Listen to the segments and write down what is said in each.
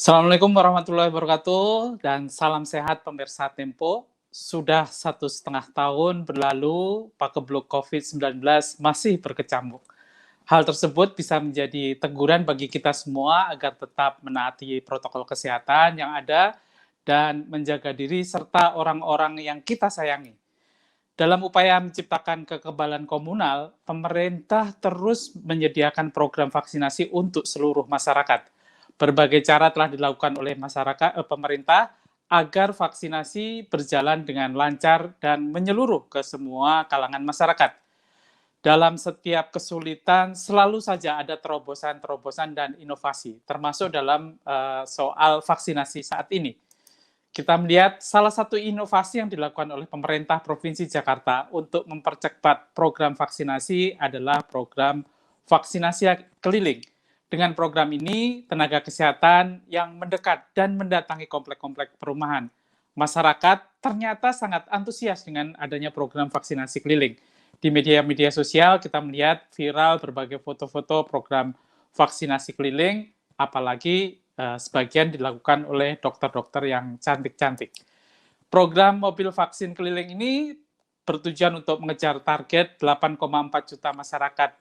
Assalamualaikum warahmatullahi wabarakatuh dan salam sehat pemirsa Tempo. Sudah 1,5 tahun berlalu, pakebluk COVID-19 masih berkecamuk. Hal tersebut bisa menjadi teguran bagi kita semua agar tetap menaati protokol kesehatan yang ada dan menjaga diri serta orang-orang yang kita sayangi. Dalam upaya menciptakan kekebalan komunal, pemerintah terus menyediakan program vaksinasi untuk seluruh masyarakat. Berbagai cara telah dilakukan oleh pemerintah agar vaksinasi berjalan dengan lancar dan menyeluruh ke semua kalangan masyarakat. Dalam setiap kesulitan selalu saja ada terobosan-terobosan dan inovasi, termasuk dalam soal vaksinasi saat ini. Kita melihat salah satu inovasi yang dilakukan oleh pemerintah Provinsi Jakarta untuk mempercepat program vaksinasi adalah program vaksinasi keliling. Dengan program ini, tenaga kesehatan yang mendekat dan mendatangi komplek-komplek perumahan. Masyarakat ternyata sangat antusias dengan adanya program vaksinasi keliling. Di media-media sosial kita melihat viral berbagai foto-foto program vaksinasi keliling, apalagi sebagian dilakukan oleh dokter-dokter yang cantik-cantik. Program mobil vaksin keliling ini bertujuan untuk mengejar target 8,4 juta masyarakat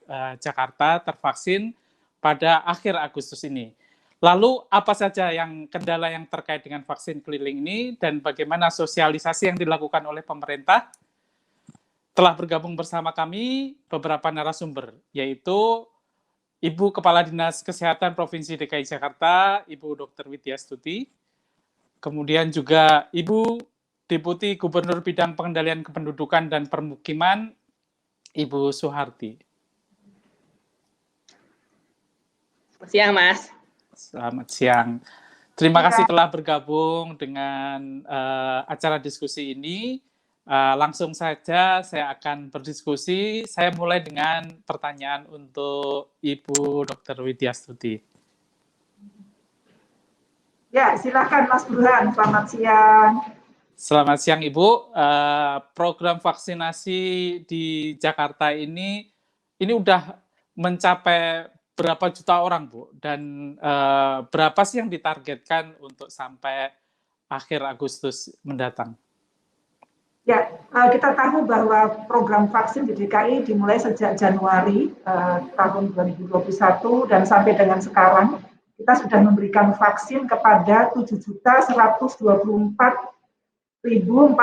Jakarta tervaksin pada akhir Agustus ini. Lalu apa saja kendala yang terkait dengan vaksin keliling ini dan bagaimana sosialisasi yang dilakukan oleh pemerintah? Telah bergabung bersama kami beberapa narasumber, yaitu Ibu Kepala Dinas Kesehatan Provinsi DKI Jakarta, Ibu Dr. Widya Stuti, kemudian juga Ibu Deputi Gubernur Bidang Pengendalian Kependudukan dan Permukiman, Ibu Suharti. Selamat siang, Mas. Selamat siang. Terima kasih telah bergabung dengan acara diskusi ini. Langsung saja saya akan berdiskusi. Saya mulai dengan pertanyaan untuk Ibu Dr. Widya Stuti. Ya, silakan Mas Burhan. Selamat siang. Selamat siang Ibu. Program vaksinasi di Jakarta ini udah mencapai berapa juta orang, Bu? Dan berapa sih yang ditargetkan untuk sampai akhir Agustus mendatang? Ya, kita tahu bahwa program vaksin di DKI dimulai sejak Januari tahun 2021 dan sampai dengan sekarang kita sudah memberikan vaksin kepada 7.124.486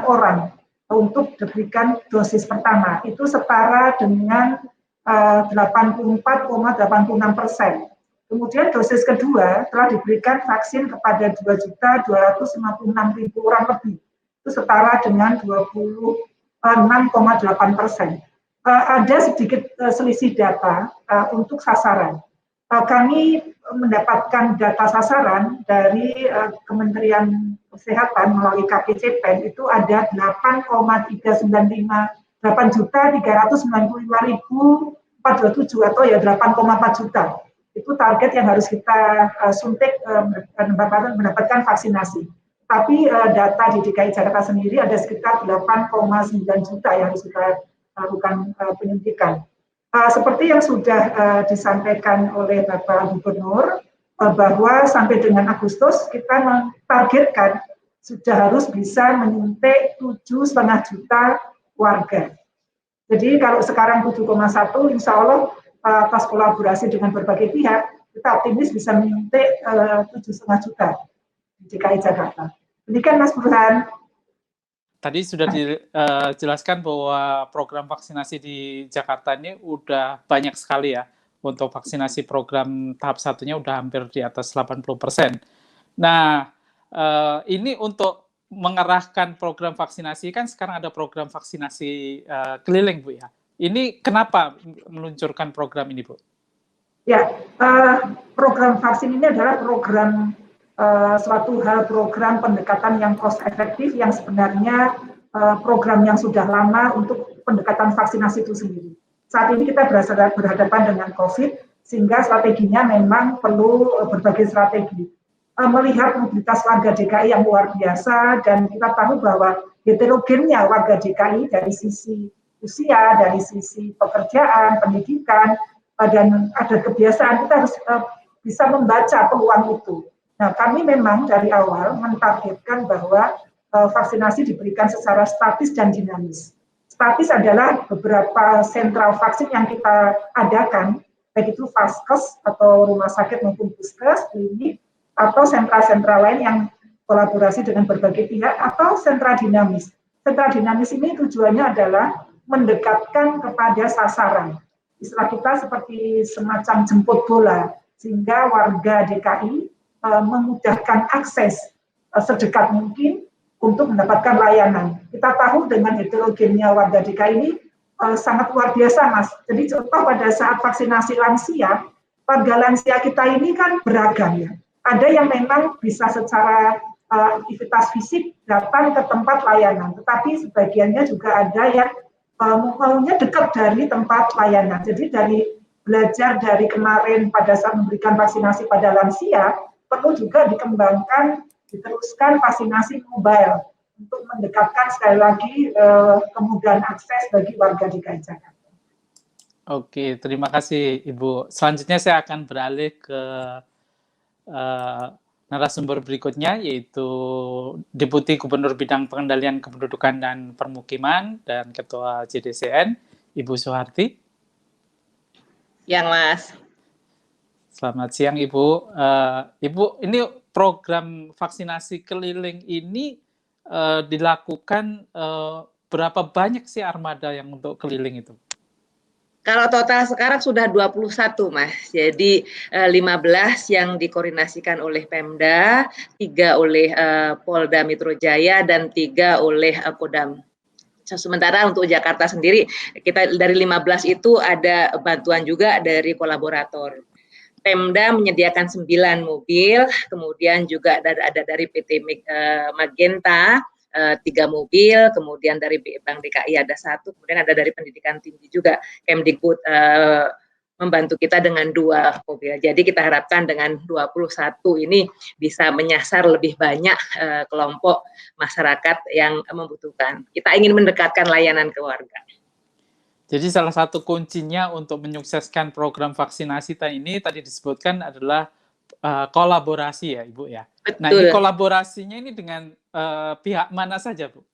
orang untuk diberikan dosis pertama. Itu setara dengan 84,86%. Kemudian dosis kedua telah diberikan vaksin kepada 2.256.000 orang lebih. Itu setara dengan 26,8%. Ada sedikit selisih data untuk sasaran. Kami mendapatkan data sasaran dari Kementerian Kesehatan melalui KPCPEN itu ada 8.395.427 atau ya 8,4 juta. Itu target yang harus kita suntik mendapatkan vaksinasi. Tapi data di DKI Jakarta sendiri ada sekitar 8,9 juta yang harus kita lakukan penyuntikan. Seperti yang sudah disampaikan oleh Bapak Gubernur, bahwa sampai dengan Agustus kita mentargetkan sudah harus bisa menyuntik 7,5 juta warga. Jadi kalau sekarang 7,1, insya Allah atas kolaborasi dengan berbagai pihak, kita optimis bisa menyuntik 7,5 juta di DKI Jakarta. Demikian Mas Burhan. Tadi sudah dijelaskan bahwa program vaksinasi di Jakarta ini udah banyak sekali ya. Untuk vaksinasi program tahap satunya udah hampir di atas 80%. Nah, ini untuk mengerahkan program vaksinasi, kan sekarang ada program vaksinasi keliling, Bu ya. Ini kenapa meluncurkan program ini, Bu? Ya, program vaksin ini adalah program suatu hal program pendekatan yang cost efektif yang sebenarnya program yang sudah lama untuk pendekatan vaksinasi itu sendiri. Saat ini kita berhadapan dengan COVID, sehingga strateginya memang perlu berbagai strategi. Melihat mobilitas warga DKI yang luar biasa, dan kita tahu bahwa heterogennya warga DKI dari sisi usia, dari sisi pekerjaan, pendidikan, dan ada kebiasaan, kita harus bisa membaca peluang itu. Nah, kami memang dari awal mentargetkan bahwa vaksinasi diberikan secara statis dan dinamis. Statis adalah beberapa sentral vaksin yang kita adakan, baik itu vaskes atau rumah sakit maupun puskes, klinik, atau sentra-sentra lain yang kolaborasi dengan berbagai pihak, atau sentra dinamis. Sentra dinamis ini tujuannya adalah mendekatkan kepada sasaran. Istilah kita seperti semacam jemput bola, sehingga warga DKI memudahkan akses sedekat mungkin untuk mendapatkan layanan. Kita tahu dengan heterogennya warga DKI ini sangat luar biasa, Mas. Jadi contoh pada saat vaksinasi lansia, warga lansia kita ini kan beragam ya. Ada yang memang bisa secara aktivitas fisik datang ke tempat layanan, tetapi sebagiannya juga ada yang maunya dekat dari tempat layanan. Jadi dari belajar dari kemarin pada saat memberikan vaksinasi pada lansia, perlu juga dikembangkan, diteruskan vaksinasi mobile untuk mendekatkan sekali lagi kemudahan akses bagi warga DKI Jakarta. Oke, terima kasih Ibu. Selanjutnya saya akan beralih ke narasumber berikutnya, yaitu Deputi Gubernur Bidang Pengendalian Kependudukan dan Permukiman dan Ketua JDCN, Ibu Suharti. Siang, Mas. Selamat siang, Ibu. Ibu, ini program vaksinasi keliling ini dilakukan berapa banyak sih armada yang untuk keliling itu? Kalau total sekarang sudah 21, Mas. Jadi 15 yang dikoordinasikan oleh Pemda, 3 oleh Polda Metro Jaya, dan 3 oleh Kodam. Sementara untuk Jakarta sendiri, kita dari 15 itu ada bantuan juga dari kolaborator. Pemda menyediakan 9 mobil, kemudian juga ada dari PT Magenta, 3 mobil, kemudian dari Bank DKI ada 1, kemudian ada dari pendidikan tinggi juga, Kemdikbud membantu kita dengan 2 mobil. Jadi kita harapkan dengan 21 ini bisa menyasar lebih banyak kelompok masyarakat yang membutuhkan. Kita ingin mendekatkan layanan ke warga. Jadi salah satu kuncinya untuk menyukseskan program vaksinasi ini tadi disebutkan adalah kolaborasi ya, Ibu ya. Betul. Nah, ini kolaborasinya ini dengan pihak mana saja, Bu?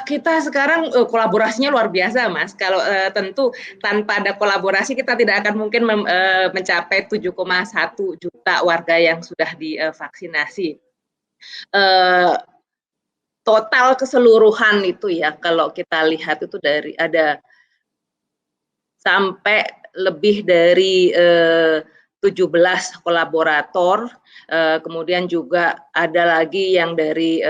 Kita sekarang kolaborasinya luar biasa, Mas. Kalau tentu tanpa ada kolaborasi kita tidak akan mungkin mencapai 7,1 juta warga yang sudah divaksinasi. Total keseluruhan itu ya, kalau kita lihat itu dari ada sampai lebih dari 17 kolaborator, kemudian juga ada lagi yang dari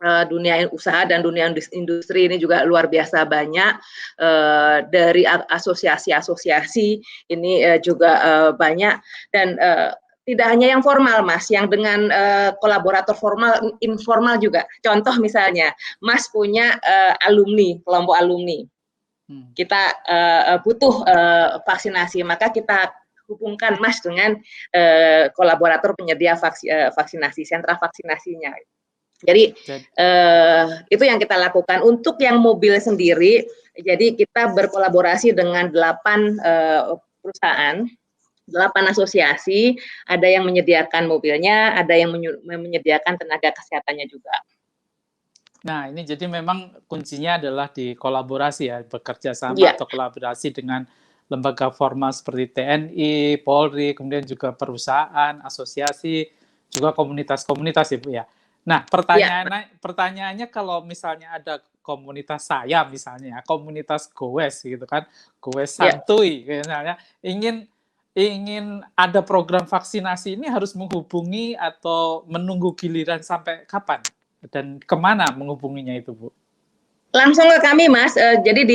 dunia usaha dan dunia industri ini juga luar biasa banyak, dari asosiasi-asosiasi ini juga banyak, dan tidak hanya yang formal, Mas, yang dengan kolaborator formal, informal juga. Contoh misalnya, Mas punya alumni, kelompok alumni. Kita butuh vaksinasi, maka kita hubungkan Mas dengan kolaborator penyedia vaksinasi, sentra vaksinasinya. Jadi itu yang kita lakukan. Untuk yang mobil sendiri, jadi kita berkolaborasi dengan 8 perusahaan, 8 asosiasi, ada yang menyediakan mobilnya, ada yang menyediakan tenaga kesehatannya juga. Nah, ini jadi memang kuncinya adalah di kolaborasi ya, bekerja sama atau kolaborasi dengan lembaga formal seperti TNI, Polri, kemudian juga perusahaan, asosiasi, juga komunitas-komunitas ya, Bu ya. Nah, pertanyaannya kalau misalnya ada komunitas saya misalnya, komunitas Gowes gitu kan, Gowes Santuy misalnya, ingin ada program vaksinasi ini harus menghubungi atau menunggu giliran sampai kapan? Dan kemana menghubunginya itu, Bu? Langsung ke kami, Mas. Jadi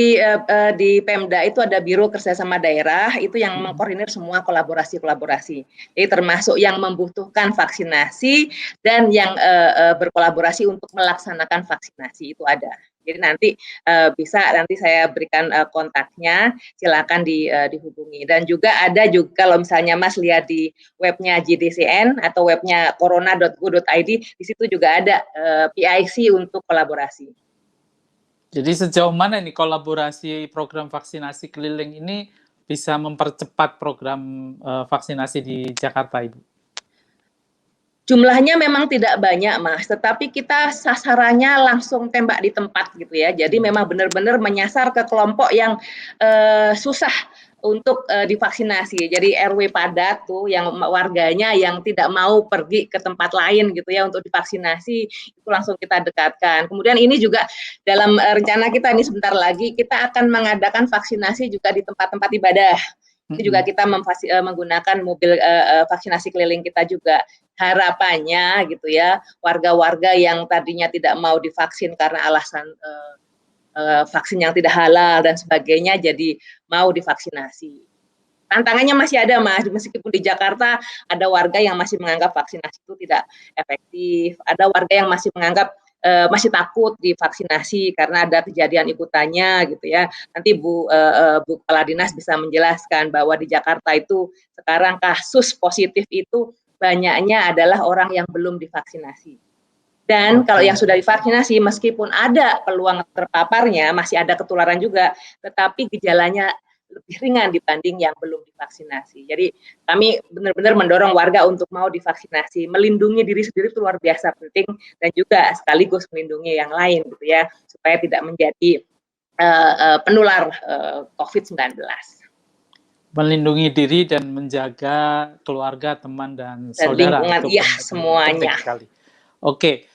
di Pemda itu ada Biro Kerjasama Daerah, itu yang mengkoordinir semua kolaborasi-kolaborasi. Jadi termasuk yang membutuhkan vaksinasi dan yang berkolaborasi untuk melaksanakan vaksinasi itu ada. Jadi nanti nanti saya berikan kontaknya, silakan dihubungi. Dan juga ada kalau misalnya Mas lihat di webnya JDCN atau webnya corona.go.id, di situ juga ada PIC untuk kolaborasi. Jadi sejauh mana nih kolaborasi program vaksinasi keliling ini bisa mempercepat program vaksinasi di Jakarta, Ibu? Jumlahnya memang tidak banyak, Mas, tetapi kita sasarannya langsung tembak di tempat gitu ya. Jadi memang benar-benar menyasar ke kelompok yang susah untuk divaksinasi. Jadi RW padat tuh yang warganya yang tidak mau pergi ke tempat lain gitu ya untuk divaksinasi, itu langsung kita dekatkan. Kemudian ini juga dalam rencana kita ini sebentar lagi kita akan mengadakan vaksinasi juga di tempat-tempat ibadah. Itu juga kita menggunakan mobil vaksinasi keliling kita juga. Harapannya gitu ya, warga-warga yang tadinya tidak mau divaksin karena alasan vaksin yang tidak halal dan sebagainya, jadi mau divaksinasi. Tantangannya masih ada, Mas, meskipun di Jakarta ada warga yang masih menganggap vaksinasi itu tidak efektif, ada warga yang masih menganggap masih takut divaksinasi karena ada kejadian ikutannya gitu ya. Nanti Bu Kepala Dinas bisa menjelaskan bahwa di Jakarta itu sekarang kasus positif itu banyaknya adalah orang yang belum divaksinasi. Dan kalau yang sudah divaksinasi, meskipun ada peluang terpaparnya, masih ada ketularan juga, tetapi gejalanya lebih ringan dibanding yang belum divaksinasi. Jadi kami benar-benar mendorong warga untuk mau divaksinasi, melindungi diri sendiri itu luar biasa penting, dan juga sekaligus melindungi yang lain gitu ya, supaya tidak menjadi penular COVID-19. Melindungi diri dan menjaga keluarga, teman, dan saudara. Lingkungan, iya, semuanya. Oke,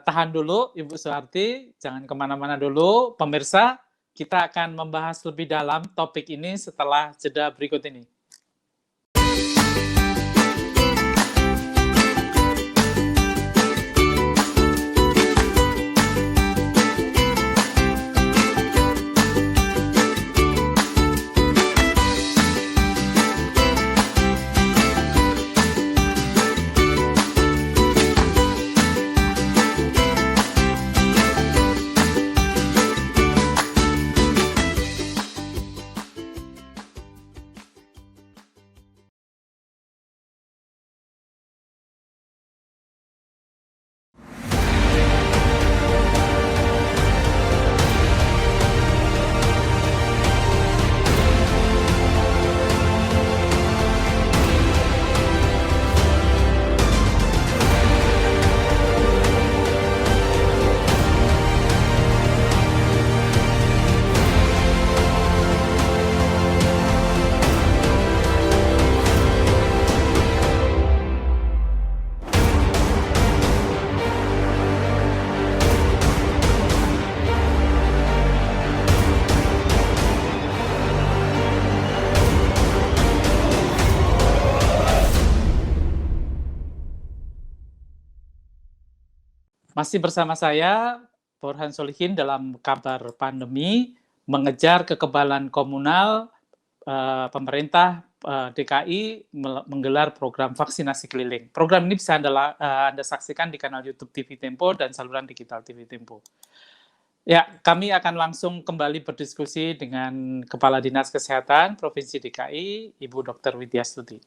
tahan dulu Ibu Suharti, jangan kemana-mana dulu. Pemirsa, kita akan membahas lebih dalam topik ini setelah jeda berikut ini. Masih bersama saya, Burhan Solihin, dalam kabar pandemi, mengejar kekebalan komunal. Pemerintah DKI menggelar program vaksinasi keliling. Program ini bisa Anda saksikan di kanal YouTube TV Tempo dan saluran digital TV Tempo. Ya, kami akan langsung kembali berdiskusi dengan Kepala Dinas Kesehatan Provinsi DKI, Ibu Dr. Widyastuti.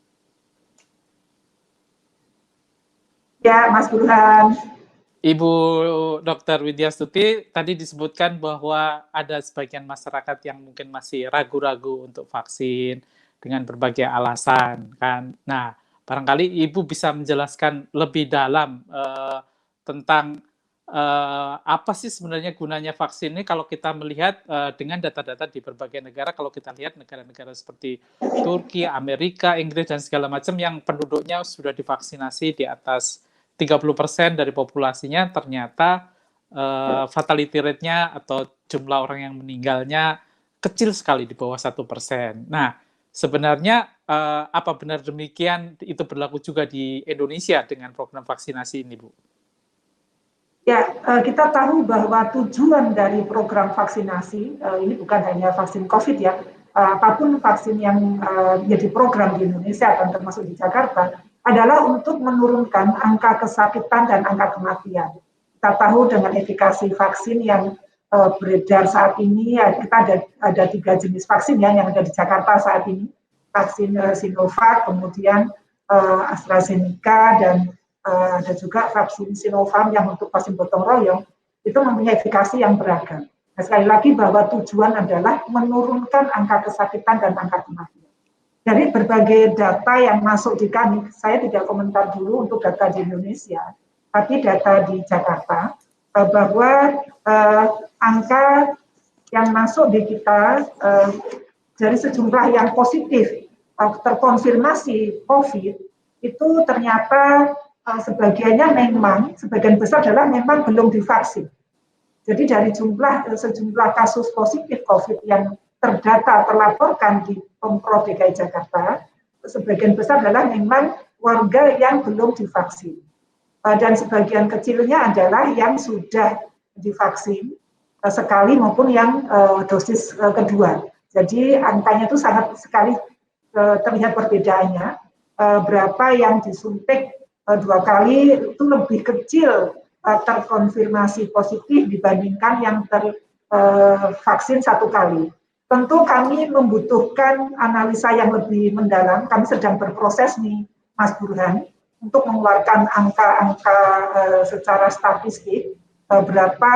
Ya, Mas Burhan. Ibu Dr. Widyastuti, tadi disebutkan bahwa ada sebagian masyarakat yang mungkin masih ragu-ragu untuk vaksin dengan berbagai alasan, kan? Nah, barangkali Ibu bisa menjelaskan lebih dalam tentang apa sih sebenarnya gunanya vaksin ini kalau kita melihat dengan data-data di berbagai negara. Kalau kita lihat negara-negara seperti Turki, Amerika, Inggris, dan segala macam yang penduduknya sudah divaksinasi di atas 30% dari populasinya, ternyata fatality rate-nya atau jumlah orang yang meninggalnya kecil sekali, di bawah 1%. Nah, sebenarnya apa benar demikian itu berlaku juga di Indonesia dengan program vaksinasi ini, Bu? Ya, kita tahu bahwa tujuan dari program vaksinasi, ini bukan hanya vaksin COVID ya, apapun vaksin yang menjadi program di Indonesia dan termasuk di Jakarta, adalah untuk menurunkan angka kesakitan dan angka kematian. Kita tahu dengan efikasi vaksin yang beredar saat ini, kita ada 3 jenis vaksin ya, yang ada di Jakarta saat ini. Vaksin Sinovac, kemudian AstraZeneca, dan ada juga vaksin Sinopharm yang untuk vaksin gotong royong, itu mempunyai efikasi yang beragam. Nah, sekali lagi bahwa tujuan adalah menurunkan angka kesakitan dan angka kematian. Dari berbagai data yang masuk di kami, saya tidak komentar dulu untuk data di Indonesia, tapi data di Jakarta, bahwa angka yang masuk di kita dari sejumlah yang positif terkonfirmasi COVID itu ternyata sebagian besar adalah memang belum divaksin. Jadi dari sejumlah kasus positif COVID yang terdata terlaporkan di Pemprov DKI Jakarta, sebagian besar adalah memang warga yang belum divaksin. Dan sebagian kecilnya adalah yang sudah divaksin sekali maupun yang dosis kedua. Jadi angkanya itu sangat sekali terlihat perbedaannya. Berapa yang disuntik 2 kali itu lebih kecil terkonfirmasi positif dibandingkan yang tervaksin 1 kali. Tentu kami membutuhkan analisa yang lebih mendalam. Kami sedang berproses nih, Mas Burhan, untuk mengeluarkan angka-angka secara statistik berapa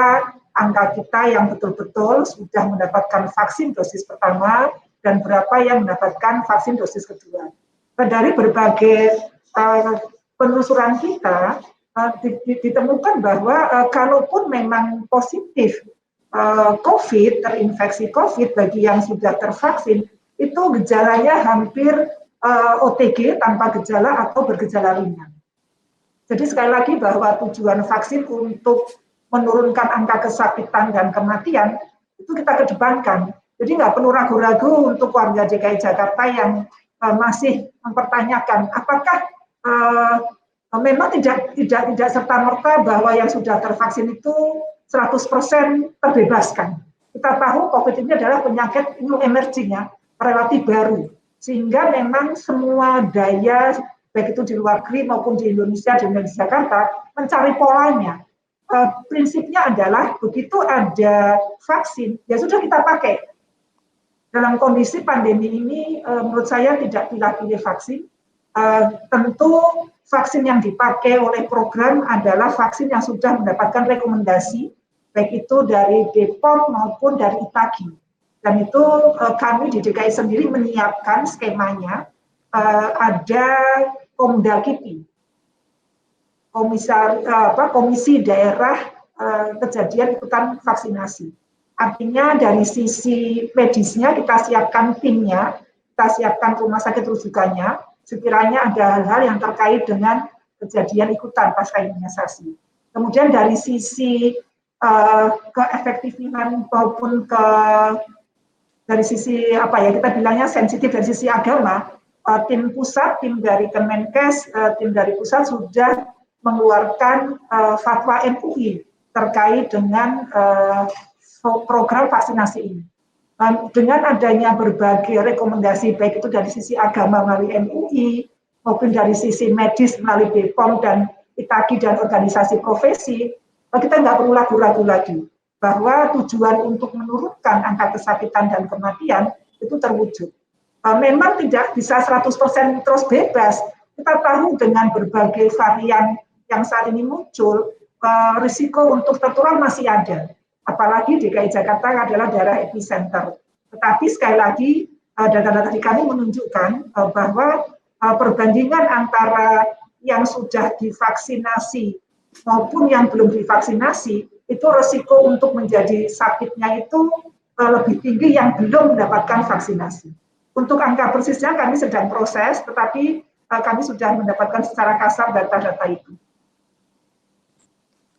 angka kita yang betul-betul sudah mendapatkan vaksin dosis pertama dan berapa yang mendapatkan vaksin dosis kedua. Dari berbagai penelusuran kita ditemukan bahwa kalaupun memang positif COVID, terinfeksi COVID bagi yang sudah tervaksin, itu gejalanya hampir OTG tanpa gejala atau bergejala ringan. Jadi sekali lagi bahwa tujuan vaksin untuk menurunkan angka kesakitan dan kematian itu kita kedepankan. Jadi nggak perlu ragu-ragu untuk warga DKI Jakarta yang masih mempertanyakan apakah memang tidak serta-merta bahwa yang sudah tervaksin itu 100% terbebaskan. Kita tahu COVID ini adalah penyakit emerging ya, relatif baru. Sehingga memang semua daya, baik itu di luar negeri maupun di Indonesia dan di Jakarta, mencari polanya. Prinsipnya adalah begitu ada vaksin, ya sudah kita pakai. Dalam kondisi pandemi ini, menurut saya tidak pilih-pilih vaksin. Tentu vaksin yang dipakai oleh program adalah vaksin yang sudah mendapatkan rekomendasi, baik itu dari BPOM maupun dari ITAGI. Dan itu kami di DKI sendiri menyiapkan skemanya, ada Komda KIPI, Komisi Daerah Kejadian Ikutan Vaksinasi. Artinya dari sisi medisnya kita siapkan timnya, kita siapkan rumah sakit rujukannya, sekiranya ada hal-hal yang terkait dengan kejadian ikutan pasca imunisasi. Kemudian dari sisi keefektifan maupun dari sisi kita bilangnya sensitif dari sisi agama, tim pusat, tim dari Kemenkes, tim dari pusat sudah mengeluarkan fatwa MUI terkait dengan program vaksinasi ini. Dengan adanya berbagai rekomendasi baik itu dari sisi agama melalui MUI maupun dari sisi medis melalui BPOM dan ITAGI dan organisasi profesi, kita nggak perlu ragu-ragu lagi bahwa tujuan untuk menurunkan angka kesakitan dan kematian itu terwujud. Memang tidak bisa 100% terus bebas. Kita tahu dengan berbagai varian yang saat ini muncul, risiko untuk tertular masih ada. Apalagi DKI Jakarta adalah daerah epicenter. Tetapi sekali lagi, data-data di kami menunjukkan bahwa perbandingan antara yang sudah divaksinasi maupun yang belum divaksinasi, itu risiko untuk menjadi sakitnya itu lebih tinggi yang belum mendapatkan vaksinasi. Untuk angka persisnya kami sedang proses, tetapi kami sudah mendapatkan secara kasar data-data itu.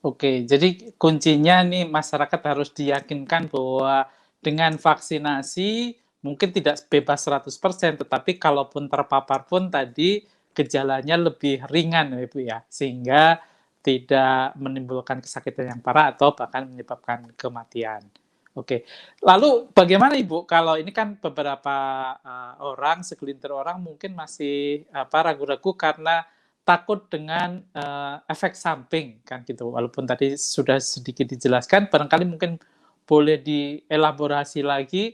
Oke, jadi kuncinya nih masyarakat harus diyakinkan bahwa dengan vaksinasi mungkin tidak bebas 100%, tetapi kalaupun terpapar pun tadi gejalanya lebih ringan ya Bu ya, sehingga tidak menimbulkan kesakitan yang parah atau bahkan menyebabkan kematian. Oke, lalu bagaimana Ibu kalau ini kan beberapa orang, segelintir orang mungkin masih ragu-ragu karena takut dengan efek samping kan gitu. Walaupun tadi sudah sedikit dijelaskan, barangkali mungkin boleh dielaborasi lagi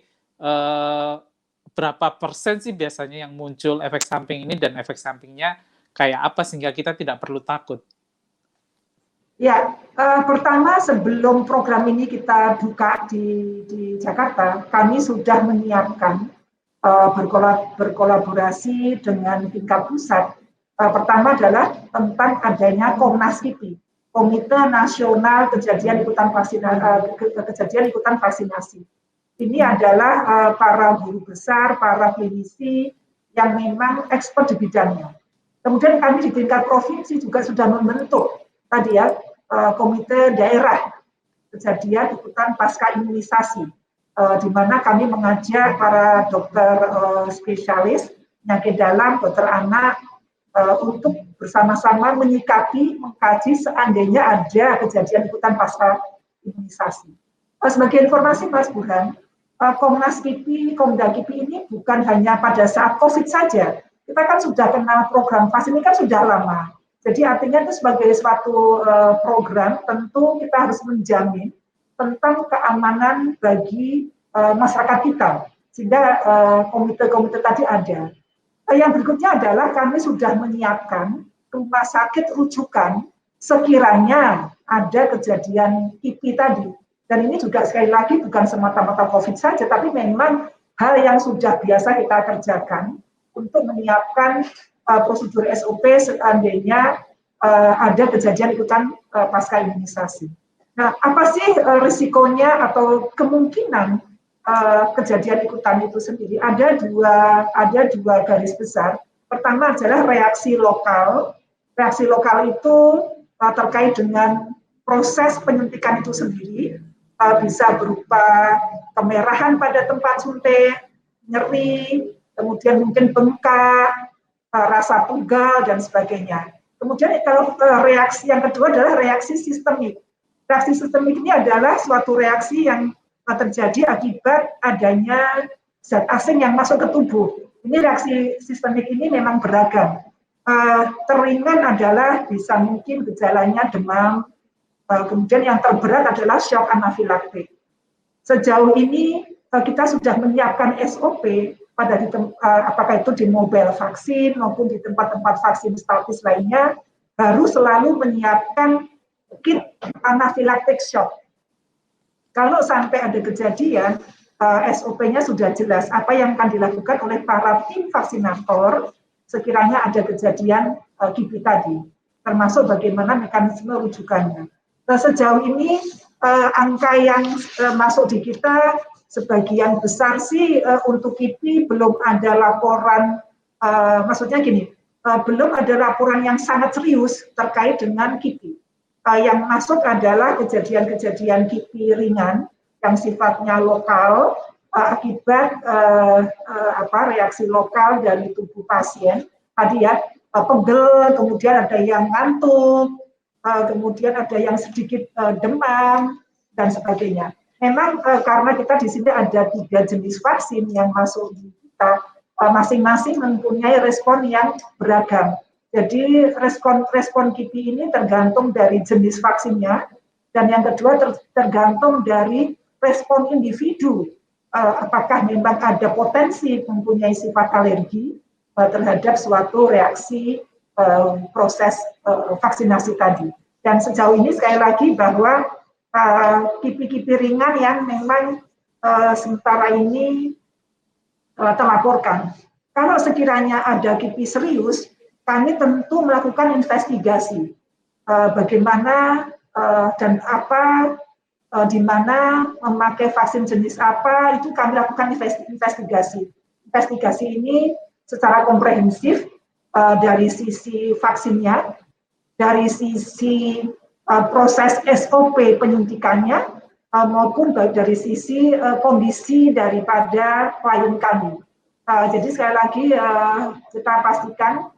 berapa persen sih biasanya yang muncul efek samping ini dan efek sampingnya kayak apa sehingga kita tidak perlu takut. Ya, pertama sebelum program ini kita buka di Jakarta, kami sudah menyiapkan berkolaborasi dengan tingkat pusat. Pertama adalah tentang adanya Komnas KIPI, Komite Nasional Kejadian Ikutan Vaksinasi. Ini adalah para guru besar, para klinisi yang memang expert di bidangnya. Kemudian kami di tingkat provinsi juga sudah membentuk tadi ya komite daerah kejadian ikutan pasca imunisasi, di mana kami mengajak para dokter spesialis penyakit dalam, dokter anak, untuk bersama-sama menyikapi, mengkaji seandainya ada kejadian ikutan pasca imunisasi. Sebagai informasi Mas Burhan, Komnas KIPI, Komda KIPI ini bukan hanya pada saat COVID saja. Kita kan sudah kenal program vaksin ini kan sudah lama. Jadi artinya itu sebagai suatu program tentu kita harus menjamin tentang keamanan bagi masyarakat kita. Sehingga komite-komite tadi ada. Yang berikutnya adalah kami sudah menyiapkan rumah sakit rujukan sekiranya ada kejadian KIPI tadi. Dan ini juga sekali lagi bukan semata-mata COVID saja, tapi memang hal yang sudah biasa kita kerjakan untuk menyiapkan prosedur SOP seandainya ada kejadian ikutan pasca imunisasi. Nah, apa sih risikonya atau kemungkinan kejadian ikutan itu sendiri? Ada dua garis besar. Pertama adalah reaksi lokal. Reaksi lokal itu terkait dengan proses penyuntikan itu sendiri, bisa berupa kemerahan pada tempat suntik, nyeri, kemudian mungkin bengkak, rasa pegal, dan sebagainya. Kemudian kalau reaksi yang kedua adalah reaksi sistemik. Reaksi sistemik ini adalah suatu reaksi yang terjadi akibat adanya zat asing yang masuk ke tubuh. Ini reaksi sistemik ini memang beragam. Teringan adalah bisa mungkin gejalanya demam, kemudian yang terberat adalah shock anafilaktik. Sejauh ini kita sudah menyiapkan SOP pada apakah itu di mobile vaksin maupun di tempat-tempat vaksin statis lainnya, harus selalu menyiapkan kit anafilaktik shock. Kalau sampai ada kejadian, SOP-nya sudah jelas apa yang akan dilakukan oleh para tim vaksinator sekiranya ada kejadian KIPI tadi, termasuk bagaimana mekanisme rujukannya. Sejauh ini angka yang masuk di kita sebagian besar sih untuk KIPI belum ada laporan, maksudnya gini, belum ada laporan yang sangat serius terkait dengan KIPI. Yang masuk adalah kejadian-kejadian KIPI ringan yang sifatnya lokal akibat reaksi lokal dari tubuh pasien. Tadi ya, pegel, kemudian ada yang ngantuk, kemudian ada yang sedikit demam, dan sebagainya. Memang karena kita di sini ada 3 jenis vaksin yang masuk di kita, masing-masing mempunyai respon yang beragam. Jadi respon KIPI ini tergantung dari jenis vaksinnya, dan yang kedua tergantung dari respon individu. Apakah memang ada potensi mempunyai sifat alergi terhadap suatu reaksi proses vaksinasi tadi. Dan sejauh ini sekali lagi bahwa KIPI-KIPI ringan yang memang sementara ini terlaporkan. Kalau sekiranya ada KIPI serius, kami tentu melakukan investigasi bagaimana dan apa, di mana memakai vaksin jenis apa, itu kami lakukan investigasi. Investigasi ini secara komprehensif dari sisi vaksinnya, dari sisi proses SOP penyuntikannya, maupun dari sisi kondisi daripada klien kami. Jadi sekali lagi kita pastikan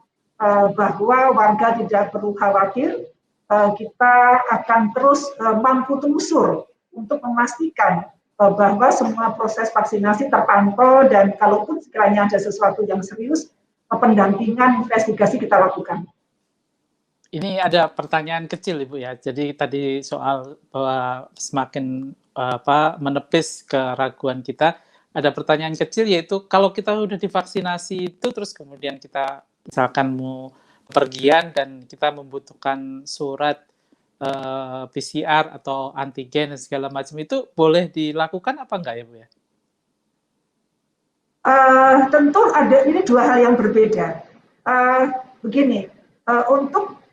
bahwa warga tidak perlu khawatir, kita akan terus mampu telusur untuk memastikan bahwa semua proses vaksinasi terpantau, dan kalaupun sekiranya ada sesuatu yang serius, pendampingan investigasi kita lakukan. Ini ada pertanyaan kecil Ibu ya. Jadi tadi soal bahwa semakin menepis keraguan kita, ada pertanyaan kecil yaitu kalau kita udah divaksinasi itu terus kemudian kita misalkan mau pergian dan kita membutuhkan surat PCR atau antigen dan segala macam itu boleh dilakukan apa enggak ya Bu ya? Tentu ada, ini dua hal yang berbeda. Begini, untuk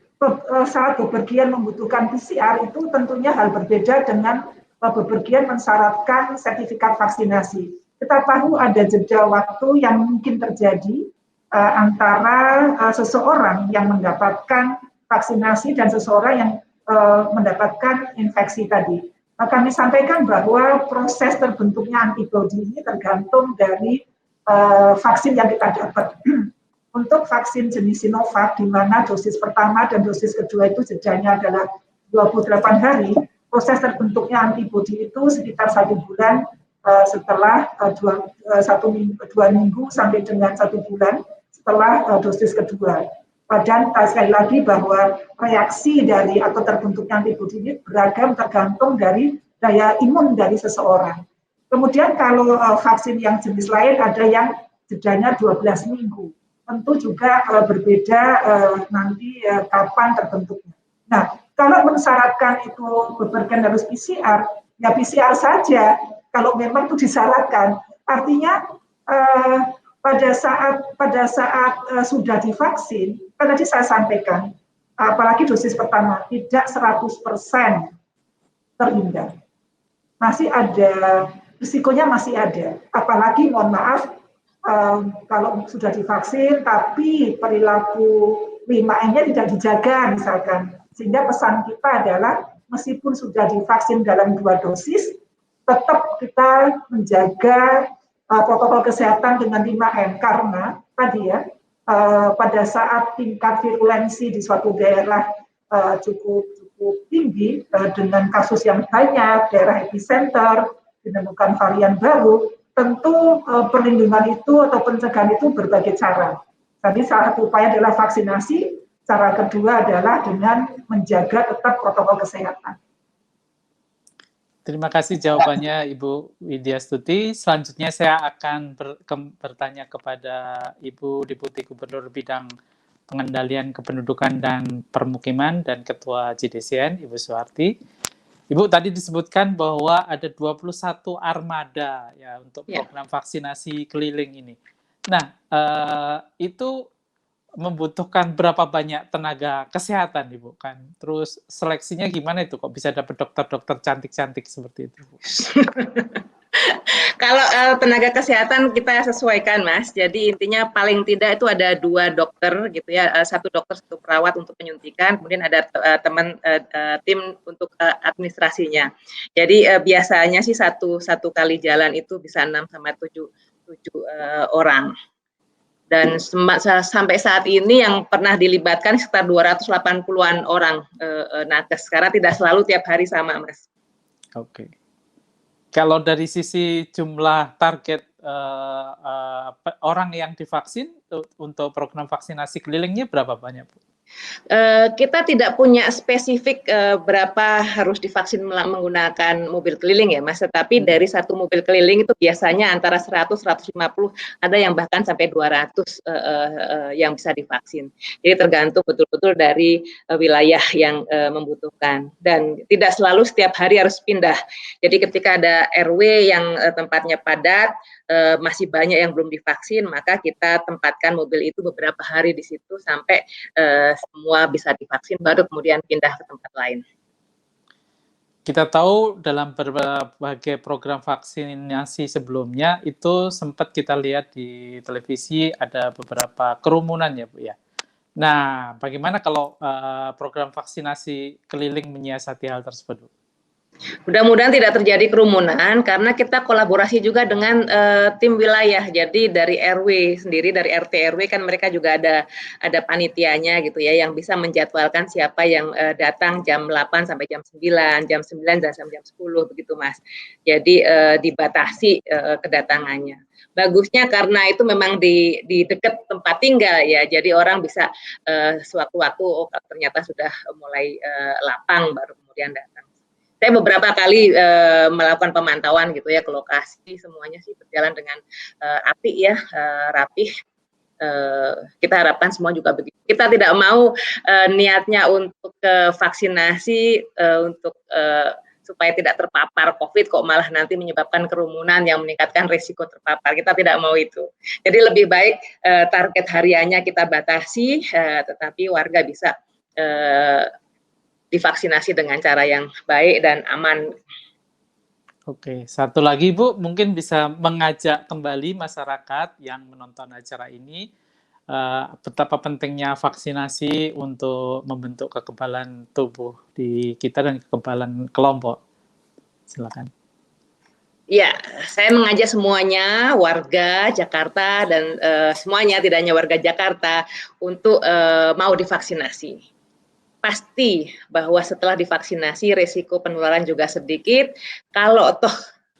saat bepergian membutuhkan PCR itu tentunya hal berbeda dengan bepergian mensyaratkan sertifikat vaksinasi. Kita tahu ada jeda waktu yang mungkin terjadi antara seseorang yang mendapatkan vaksinasi dan seseorang yang mendapatkan infeksi tadi. Kami sampaikan bahwa proses terbentuknya antibodi ini tergantung dari vaksin yang kita dapat. Untuk vaksin jenis Sinovac, di mana dosis pertama dan dosis kedua itu jedanya adalah 28 hari, proses terbentuknya antibodi itu sekitar 1 bulan setelah 2 minggu sampai dengan 1 bulan setelah dosis kedua. Dan sekali lagi bahwa reaksi dari atau terbentuknya antibodi ini beragam tergantung dari daya imun dari seseorang. Kemudian kalau vaksin yang jenis lain ada yang jedanya 12 minggu. Tentu juga berbeda nanti kapan terbentuknya. Nah, kalau mensyaratkan itu bepergian harus PCR, ya PCR saja kalau memang itu disyaratkan. Artinya pada saat sudah divaksin, kan tadi saya sampaikan, apalagi dosis pertama tidak 100% terhindar. Masih ada risikonya, masih ada. Apalagi mohon maaf kalau sudah divaksin tapi perilaku 5M-nya tidak dijaga misalkan. Sehingga pesan kita adalah meskipun sudah divaksin dalam 2 dosis, tetap kita menjaga protokol kesehatan dengan 5M karena tadi ya pada saat tingkat virulensi di suatu daerah cukup tinggi dengan kasus yang banyak, daerah epicenter, ditemukan varian baru, tentu perlindungan itu atau pencegahan itu berbagai cara. Tadi salah satu upaya adalah vaksinasi, cara kedua adalah dengan menjaga tetap protokol kesehatan. Terima kasih jawabannya Ibu Widya Stuti. Selanjutnya saya akan bertanya kepada Ibu Deputi Gubernur Bidang Pengendalian Kependudukan dan Permukiman dan Ketua JDCN, Ibu Suharti. Ibu tadi disebutkan bahwa ada 21 armada ya untuk program vaksinasi keliling ini. Nah, itu membutuhkan berapa banyak tenaga kesehatan, Ibu kan? Terus seleksinya gimana itu kok bisa dapat dokter-dokter cantik-cantik seperti itu, Bu? Kalau tenaga kesehatan kita sesuaikan, Mas. Jadi intinya paling tidak itu ada 2 dokter gitu ya, 1 dokter 1 perawat untuk penyuntikan, kemudian ada tim untuk administrasinya. Jadi biasanya sih satu kali jalan itu bisa 6 sampai 7 orang. Dan sampai saat ini yang pernah dilibatkan sekitar 280-an orang nakes, karena tidak selalu tiap hari sama, Mas. Oke. Kalau dari sisi jumlah target orang yang divaksin untuk program vaksinasi kelilingnya berapa banyak, Bu? Kita tidak punya spesifik berapa harus divaksin menggunakan mobil keliling ya, Mas. Tetapi dari 1 mobil keliling itu biasanya antara 100-150, ada yang bahkan sampai 200 yang bisa divaksin. Jadi tergantung betul-betul dari wilayah yang membutuhkan. Dan tidak selalu setiap hari harus pindah. Jadi ketika ada RW yang tempatnya padat, masih banyak yang belum divaksin, maka kita tempatkan mobil itu beberapa hari di situ sampai semua bisa divaksin, baru kemudian pindah ke tempat lain. Kita tahu dalam berbagai program vaksinasi sebelumnya itu sempat kita lihat di televisi ada beberapa kerumunan ya, Bu ya. Nah, bagaimana kalau program vaksinasi keliling menyiasati hal tersebut, Bu? Mudah-mudahan tidak terjadi kerumunan karena kita kolaborasi juga dengan tim wilayah. Jadi dari RW sendiri, dari RT RW kan mereka juga ada panitianya gitu ya yang bisa menjadwalkan siapa yang datang jam 8 sampai jam 9, jam 9 dan sampai jam 10 begitu, Mas. Jadi dibatasi kedatangannya. Bagusnya karena itu memang di dekat tempat tinggal ya. Jadi orang bisa sewaktu-waktu ternyata sudah mulai lapang baru kemudian datang. Saya beberapa kali melakukan pemantauan gitu ya ke lokasi, semuanya sih berjalan dengan apik ya, rapih. Kita harapkan semua juga begitu. Kita tidak mau niatnya untuk vaksinasi untuk supaya tidak terpapar COVID, kok malah nanti menyebabkan kerumunan yang meningkatkan risiko terpapar. Kita tidak mau itu. Jadi lebih baik target hariannya kita batasi, tetapi warga bisa divaksinasi dengan cara yang baik dan aman. Oke, satu lagi Bu, mungkin bisa mengajak kembali masyarakat yang menonton acara ini betapa pentingnya vaksinasi untuk membentuk kekebalan tubuh di kita dan kekebalan kelompok. Silakan. Ya, saya mengajak semuanya, warga Jakarta dan semuanya, tidak hanya warga Jakarta, untuk mau divaksinasi. Pasti bahwa setelah divaksinasi resiko penularan juga sedikit. Kalau toh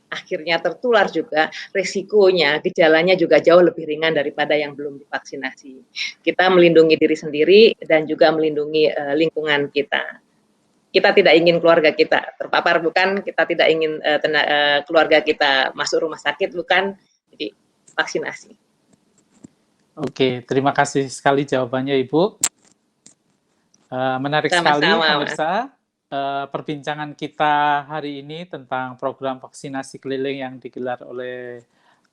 akhirnya tertular juga, resikonya, gejalanya juga jauh lebih ringan daripada yang belum divaksinasi. Kita melindungi diri sendiri dan juga melindungi lingkungan kita. Kita tidak ingin keluarga kita terpapar, bukan. Kita tidak ingin keluarga kita masuk rumah sakit, bukan. Jadi vaksinasi. Oke, terima kasih sekali jawabannya Ibu. Menarik sekali pemirsa perbincangan kita hari ini tentang program vaksinasi keliling yang digelar oleh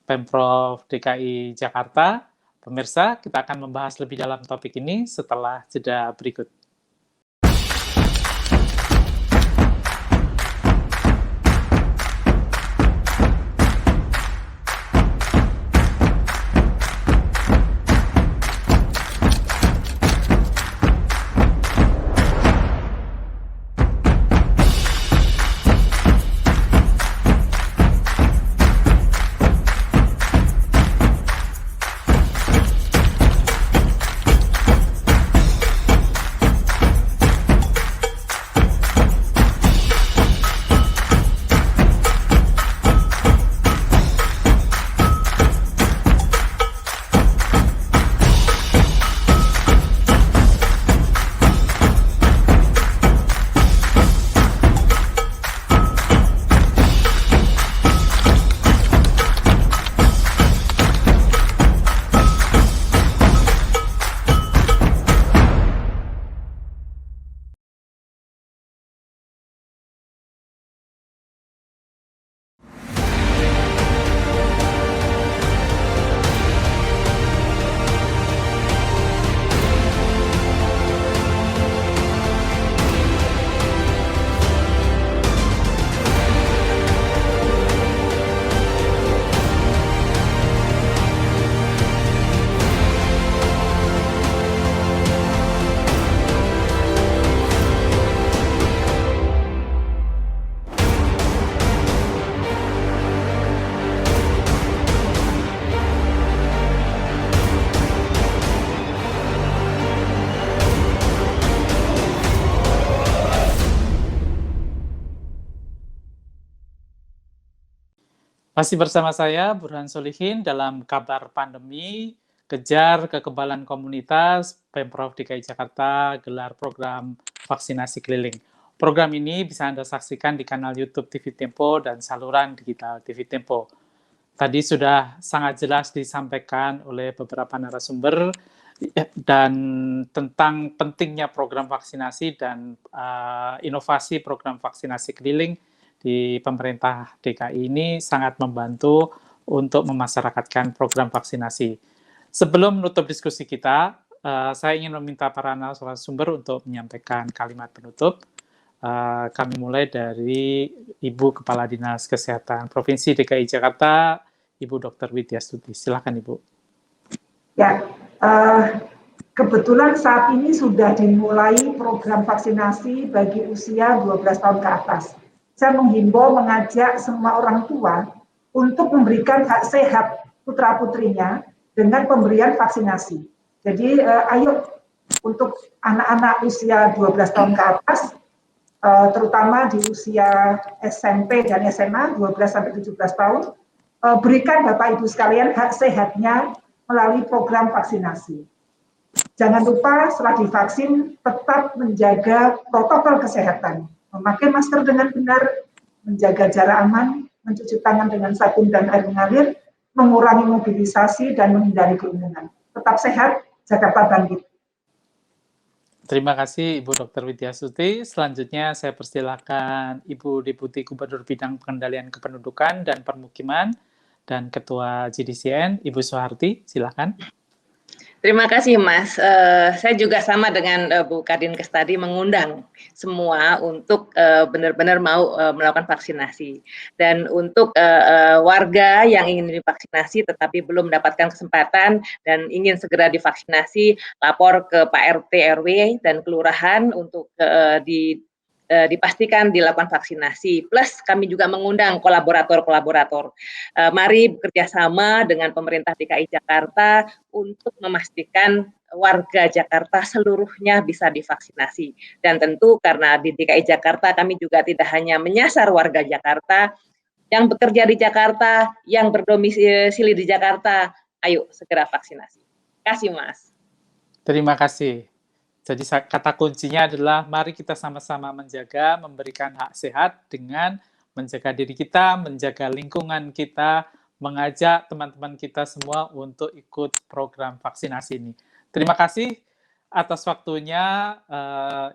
Pemprov DKI Jakarta. Pemirsa, kita akan membahas lebih dalam topik ini setelah jeda berikut. Masih bersama saya, Burhan Solihin, dalam Kabar Pandemi, Kejar Kekebalan Komunitas, Pemprov DKI Jakarta gelar program vaksinasi keliling. Program ini bisa Anda saksikan di kanal YouTube TV Tempo dan saluran digital TV Tempo. Tadi sudah sangat jelas disampaikan oleh beberapa narasumber dan tentang pentingnya program vaksinasi dan inovasi program vaksinasi keliling di pemerintah DKI ini sangat membantu untuk memasyarakatkan program vaksinasi. Sebelum menutup diskusi kita, saya ingin meminta para narasumber untuk menyampaikan kalimat penutup. Kami mulai dari Ibu Kepala Dinas Kesehatan Provinsi DKI Jakarta, Ibu Dr. Widya Stuti. Silakan Ibu. Ya, kebetulan saat ini sudah dimulai program vaksinasi bagi usia 12 tahun ke atas. Saya menghimbau, mengajak semua orang tua untuk memberikan hak sehat putra-putrinya dengan pemberian vaksinasi. Jadi ayo untuk anak-anak usia 12 tahun ke atas, terutama di usia SMP dan SMA 12-17 tahun, berikan Bapak Ibu sekalian hak sehatnya melalui program vaksinasi. Jangan lupa setelah divaksin tetap menjaga protokol kesehatan. Memakai masker dengan benar, menjaga jarak aman, mencuci tangan dengan sabun dan air mengalir, mengurangi mobilisasi dan menghindari kerumunan. tetap sehat, Jakarta bangkit. Terima kasih Ibu Dr. Widyasuti. Selanjutnya saya persilakan Ibu Deputi Gubernur Bidang Pengendalian Kependudukan dan Permukiman dan Ketua GDCN, Ibu Soeharti, silakan. Terima kasih Mas. Saya juga sama dengan Bu Kadinkes tadi mengundang semua untuk benar-benar mau melakukan vaksinasi. Dan untuk warga yang ingin divaksinasi tetapi belum mendapatkan kesempatan dan ingin segera divaksinasi, lapor ke Pak RT RW dan kelurahan untuk dipastikan dilakukan vaksinasi. Plus kami juga mengundang kolaborator-kolaborator. Mari bekerjasama dengan pemerintah DKI Jakarta untuk memastikan warga Jakarta seluruhnya bisa divaksinasi. Dan tentu karena di DKI Jakarta kami juga tidak hanya menyasar warga Jakarta, yang bekerja di Jakarta, yang berdomisili di Jakarta, ayo segera vaksinasi. Terima kasih Mas. Terima kasih. Jadi kata kuncinya adalah mari kita sama-sama menjaga, memberikan hak sehat dengan menjaga diri kita, menjaga lingkungan kita, mengajak teman-teman kita semua untuk ikut program vaksinasi ini. Terima kasih atas waktunya,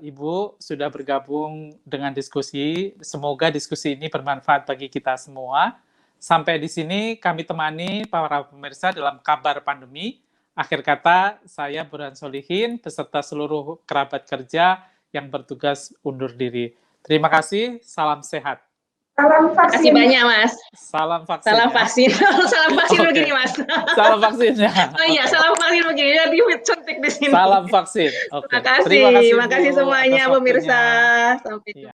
Ibu sudah bergabung dengan diskusi. Semoga diskusi ini bermanfaat bagi kita semua. Sampai di sini kami temani para pemirsa dalam kabar pandemi. Akhir kata, saya Burhan Solihin beserta seluruh kerabat kerja yang bertugas undur diri. Terima kasih, salam sehat. Salam vaksin. Terima kasih banyak Mas. Salam vaksin. Salam vaksin. Salam vaksin Oke. begini Mas. Salam vaksinnya. Oh iya, salam vaksin begini. Jadi suntik di sini. Salam vaksin. Oke. Terima kasih. Terima kasih, Terima kasih Bu, semuanya atas pemirsa. waktunya. Sampai jumpa. Iya.